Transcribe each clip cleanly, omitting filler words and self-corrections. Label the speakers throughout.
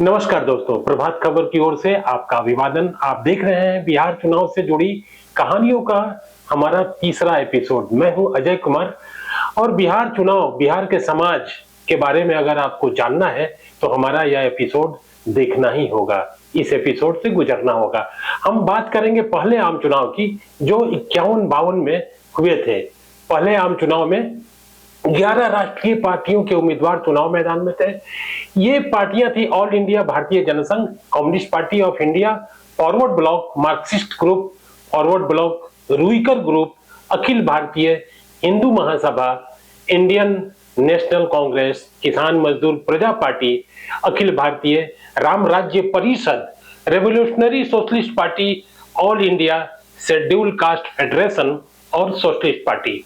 Speaker 1: नमस्कार दोस्तों, प्रभात खबर की ओर से आपका अभिवादन। आप देख रहे हैं बिहार चुनाव से जुड़ी कहानियों का हमारा तीसरा एपिसोड। मैं हूं अजय कुमार और बिहार चुनाव, बिहार के समाज के बारे में अगर आपको जानना है तो हमारा यह एपिसोड देखना ही होगा, इस एपिसोड से गुजरना होगा। हम बात करेंगे पहले आम चुनाव की, जो 51-52 में हुए थे। पहले आम चुनाव में 11 राष्ट्रीय पार्टियों के उम्मीदवार चुनाव मैदान में थे। ये पार्टियां थी All India Bharatiya Jana Sangh, Communist Party of India, Forward Bloc Marxist Group, Forward Bloc Ruikar Group, Akhil Bharatiya Hindu Mahasabha, Indian National Congress, Kisan Mazdoor Praja Party, Akhil Bharatiya Ram Rajya Parishad, Revolutionary Socialist Party, All India Scheduled Caste Federation और सोशलिस्ट पार्टी।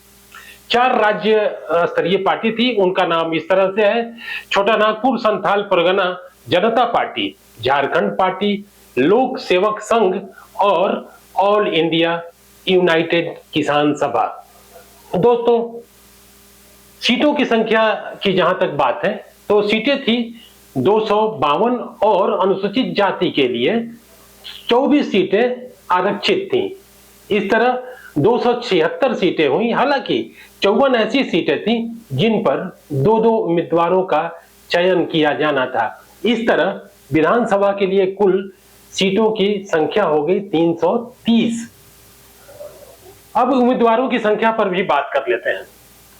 Speaker 1: 4 राज्य स्तरीय पार्टी थी। उनका नाम इस तरह से है: छोटा नागपुर संथाल परगना जनता पार्टी, झारखंड पार्टी, लोक सेवक संघ और ऑल इंडिया यूनाइटेड किसान सभा। दोस्तों, सीटों की संख्या की जहां तक बात है तो सीटें थी 252 और अनुसूचित जाति के लिए 24 सीटें आरक्षित थी। इस तरह 276 सीटें हुई। हालांकि 54 ऐसी सीटें थी जिन पर दो दो उम्मीदवारों का चयन किया जाना था। इस तरह विधानसभा के लिए कुल सीटों की संख्या हो गई 330। अब उम्मीदवारों की संख्या पर भी बात कर लेते हैं।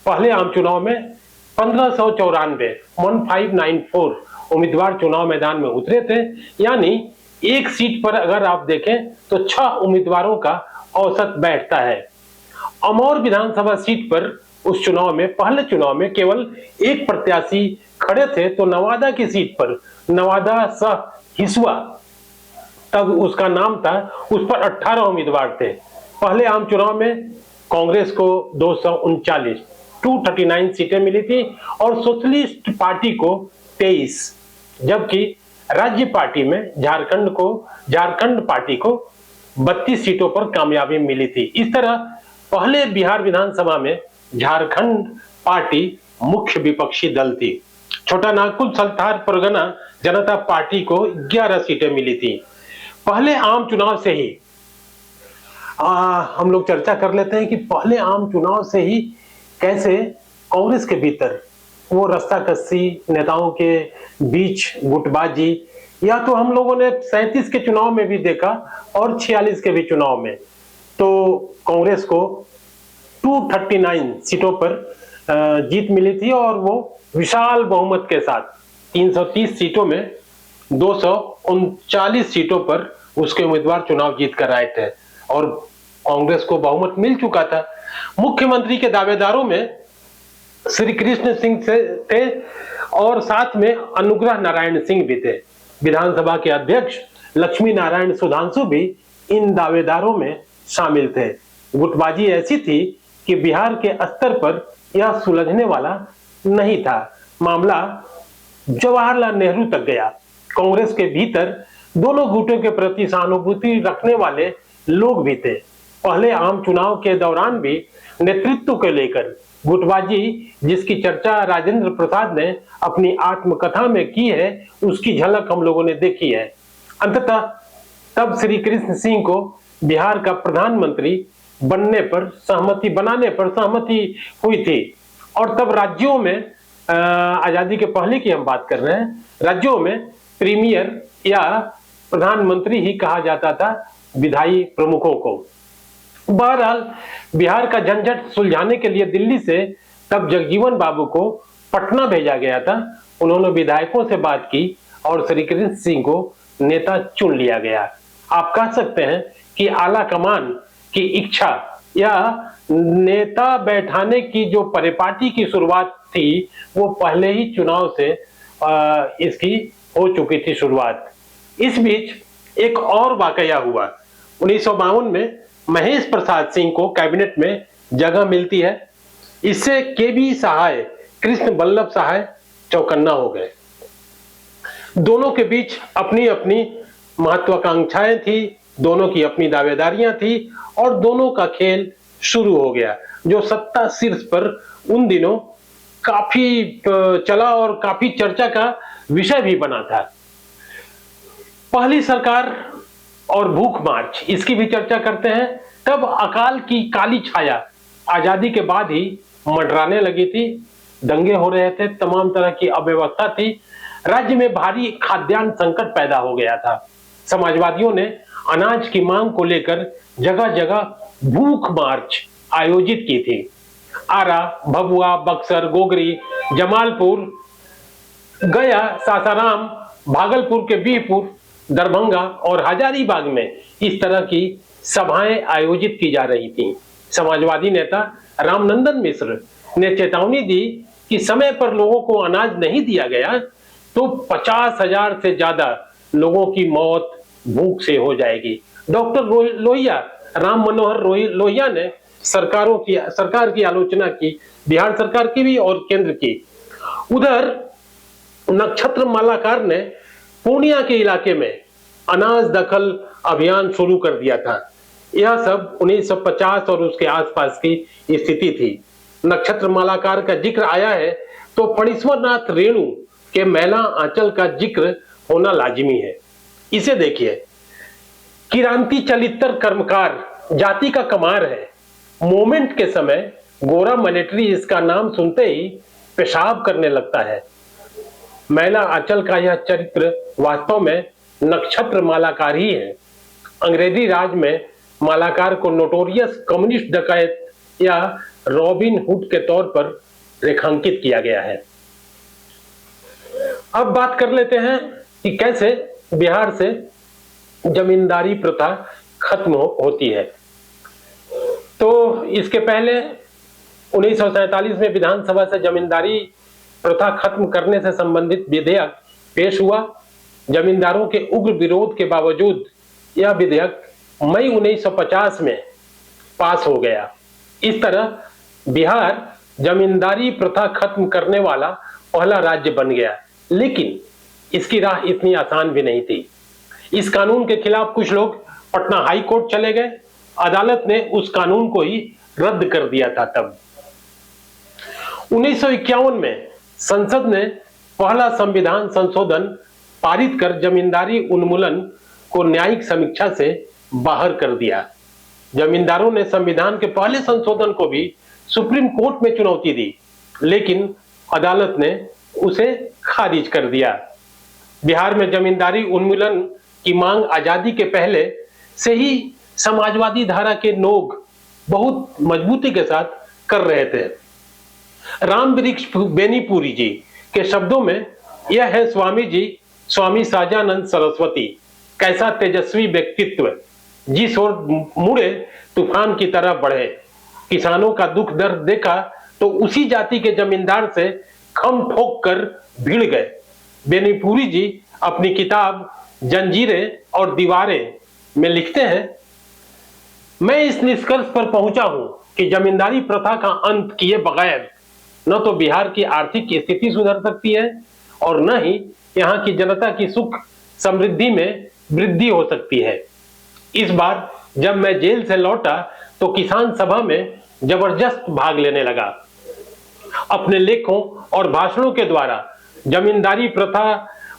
Speaker 1: पहले आम चुनाव में 1594 उम्मीदवार चुनाव मैदान में उतरे थे, यानी एक सीट पर अगर आप देखें तो 6 उम्मीदवारों का औसत बैठता है। अमौर विधानसभा सीट पर उस चुनाव में, पहले चुनाव में केवल एक प्रत्याशी खड़े थे, तो नवादा की सीट पर नवादा सह हिसुआ, तब उसका नाम था, उस पर 18 उम्मीदवार थे। पहले आम चुनाव में कांग्रेस को 239 सीटें मिली थी और सोशलिस्ट पार्टी को 23, जबकि राज्य पार्टी में झारखंड पार्टी को 32 सीटों पर कामयाबी मिली थी। इस तरह पहले बिहार विधानसभा में झारखंड पार्टी मुख्य विपक्षी दल थी। छोटा नागपुर संथाल परगना जनता पार्टी को 11 सीटें मिली थी। पहले आम चुनाव से ही हम लोग चर्चा कर लेते हैं कि पहले आम चुनाव से ही कैसे कांग्रेस के भीतर वो रस्साकसी, नेताओं के बीच गुटबाजी, या तो हम लोगों ने 37 के चुनाव में भी देखा और 46 के भी चुनाव में, तो कांग्रेस को 239 सीटों पर जीत मिली थी और वो विशाल बहुमत के साथ 330 सीटों में 239 सीटों पर उसके उम्मीदवार चुनाव जीत कर आए थे और कांग्रेस को बहुमत मिल चुका था। मुख्यमंत्री के दावेदारों में श्री कृष्ण सिंह थे और साथ में अनुग्रह नारायण सिंह भी थे। विधानसभा के अध्यक्ष लक्ष्मी नारायण सुधांशु भी इन दावेदारों में शामिल थे। गुटबाजी ऐसी थी कि बिहार के स्तर पर यह सुलझने वाला नहीं था। मामला जवाहरलाल नेहरू तक गया। कांग्रेस के भीतर दोनों गुटों के प्रति सहानुभूति रखने वाले लोग भी थे। पहले आम चुनाव के दौरान भी नेतृत्व को लेकर गुटबाजी, जिसकी चर्चा राजेंद्र प्रसाद ने अपनी आत्मकथा में की है, उसकी झलक हम लोगों ने देखी है। अंततः तब श्री कृष्ण सिंह को बिहार का प्रधानमंत्री बनाने पर सहमति हुई थी और तब राज्यों में, आजादी के पहले की हम बात कर रहे हैं, राज्यों में प्रीमियर या प्रधानमंत्री ही कहा जाता था विधायी प्रमुखों को। बहरहाल बिहार का झंझट सुलझाने के लिए दिल्ली से तब जगजीवन बाबू को पटना भेजा गया था। उन्होंने विधायकों से बात की और श्री कृष्ण सिंह को नेता चुन लिया गया। आप कह सकते हैं कि आला कमान की इच्छा या नेता बैठाने की जो परिपाटी की शुरुआत थी, वो पहले ही चुनाव से इसकी हो चुकी थी शुरुआत। इस बीच एक और वाकया हुआ। 1952 में महेश प्रसाद सिंह को कैबिनेट में जगह मिलती है। इससे केबी सहाय, कृष्ण वल्लभ सहाय चौकन्ना हो गए। दोनों के बीच अपनी अपनी महत्वाकांक्षाएं थी, दोनों की अपनी दावेदारियां थी और दोनों का खेल शुरू हो गया, जो सत्ता शीर्ष पर उन दिनों काफी चला और काफी चर्चा का विषय भी बना था। पहली सरकार और भूख मार्च, इसकी भी चर्चा करते हैं। तब अकाल की काली छाया आजादी के बाद ही मंडराने लगी थी, दंगे हो रहे थे, तमाम तरह की अव्यवस्था थी, राज्य में भारी खाद्यान्न संकट पैदा हो गया था। समाजवादियों ने अनाज की मांग को लेकर जगह जगह भूख मार्च आयोजित की थी। आरा, भभुआ, बक्सर, गोगरी, जमालपुर, गया, सासाराम, भागलपुर के बीरपुर, दरभंगा और हजारीबाग में इस तरह की सभाएं आयोजित की जा रही थीं। समाजवादी नेता रामनंदन मिश्र ने चेतावनी दी कि समय पर लोगों को अनाज नहीं दिया गया तो 50,000 से ज्यादा लोगों की मौत भूख से हो जाएगी। डॉक्टर लोहिया, राम मनोहर लोहिया ने सरकार की आलोचना की, बिहार सरकार की भी और केंद्र की। उधर नक्षत्र मालाकार ने पूर्णिया के इलाके में अनाज दखल अभियान शुरू कर दिया था। यह सब 1950 और उसके आसपास की स्थिति थी। नक्षत्र मालाकार का जिक्र आया है तो फणीश्वरनाथ रेणु के मैला आंचल का जिक्र होना लाजिमी है। इसे देखिए, किरांती चलितर कर्मकार जाति का कमार है, मोमेंट के समय गोरा मिलिट्री इसका नाम सुनते ही पेशाब करने लगता है। मैला आंचल का यह चरित्र वास्तव में नक्षत्र मालाकार ही है। अंग्रेजी राज में मालाकार को नोटोरियस कम्युनिस्ट डकैत या रॉबिन हुड के तौर पर रेखांकित किया गया है। अब बात कर लेते हैं कि कैसे बिहार से जमींदारी प्रथा खत्म होती है। तो इसके पहले 1947 में विधानसभा से जमींदारी प्रथा खत्म करने से संबंधित विधेयक पेश हुआ। जमींदारों के उग्र विरोध के बावजूद यह विधेयक मई 1950 में पास हो गया। इस तरह बिहार जमींदारी प्रथा खत्म करने वाला पहला राज्य बन गया, लेकिन इसकी राह इतनी आसान भी नहीं थी। इस कानून के खिलाफ कुछ लोग पटना हाई कोर्ट चले गए। अदालत ने उस कानून को ही रद्द कर दिया था। तब 1951 में संसद ने पहला संविधान संशोधन पारित कर जमींदारी उन्मूलन को न्यायिक समीक्षा से बाहर कर दिया। जमींदारों ने संविधान के पहले संशोधन को भी सुप्रीम कोर्ट में चुनौती दी, लेकिन अदालत ने उसे खारिज कर दिया। बिहार में जमींदारी उन्मूलन की मांग आजादी के पहले से ही समाजवादी धारा के लोग बहुत मजबूती के साथ कर रहे थे। राम वृक्ष बेनीपुरी जी के शब्दों में यह है स्वामी साजानंद सरस्वती, कैसा तेजस्वी व्यक्तित्व, जिस ओर मुड़े तूफान की तरह बढ़े। किसानों का दुख दर्द देखा तो उसी जाति के जमींदार से खम ठोक कर भिड़ गए। बेनीपुरी जी अपनी किताब जंजीरें और दीवारें में लिखते हैं, मैं इस निष्कर्ष पर पहुंचा हूं कि जमींदारी प्रथा का अंत किए बगैर न तो बिहार की आर्थिक स्थिति सुधर सकती है और न ही यहाँ की जनता की सुख समृद्धि में वृद्धि हो सकती है। इस बार जब मैं जेल से लौटा तो किसान सभा में जबरदस्त भाग लेने लगा। अपने लेखों और भाषणों के द्वारा जमींदारी प्रथा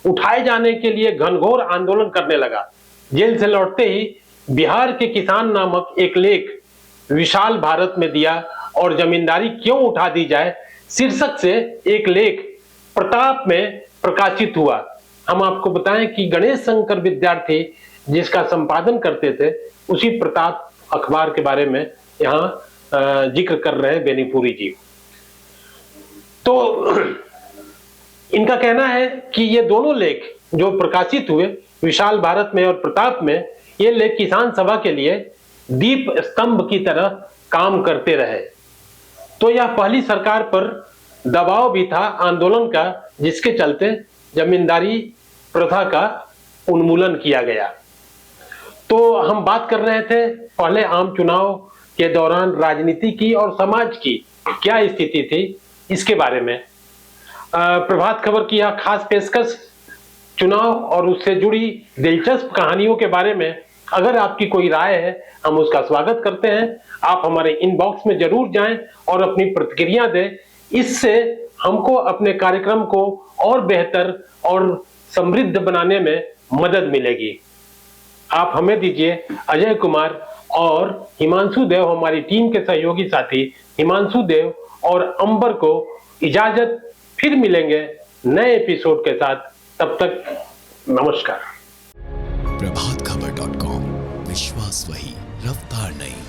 Speaker 1: उठाए जाने के लिए घनघोर आंदोलन करने लगा। जेल से लौटते ही बिहार के किसान नामक एक लेख विशाल भारत में दिया और जमींदारी क्यों उठा दी जाए शीर्षक से एक लेख प्रताप में प्रकाशित हुआ। हम आपको बताएं कि गणेश शंकर विद्यार्थी जिसका संपादन करते थे, उसी प्रताप अखबार के बारे में यहाँ जिक्र कर रहे हैं बेनीपुरी जी। तो इनका कहना है कि ये दोनों लेख जो प्रकाशित हुए विशाल भारत में और प्रताप में, ये लेख किसान सभा के लिए दीप स्तंभ की तरह काम करते रहे। तो यह पहली सरकार पर दबाव भी था आंदोलन का, जिसके चलते जमींदारी प्रथा का उन्मूलन किया गया। तो हम बात कर रहे थे पहले आम चुनाव के दौरान राजनीति की और समाज की क्या स्थिति थी, इसके बारे में। प्रभात खबर की यह खास पेशकश चुनाव और उससे जुड़ी दिलचस्प कहानियों के बारे में अगर आपकी कोई राय है, हम उसका स्वागत करते हैं। आप हमारे इनबॉक्स में जरूर जाएं और अपनी प्रतिक्रिया दें। इससे हमको अपने कार्यक्रम को और बेहतर और समृद्ध बनाने में मदद मिलेगी। आप हमें दीजिए, अजय कुमार और हिमांशु देव, हमारी टीम के सहयोगी साथी हिमांशु देव और अंबर को इजाजत। फिर मिलेंगे नए एपिसोड के साथ, तब तक नमस्कार।
Speaker 2: प्रभातखबर.com, विश्वास वही, रफ्तार नहीं।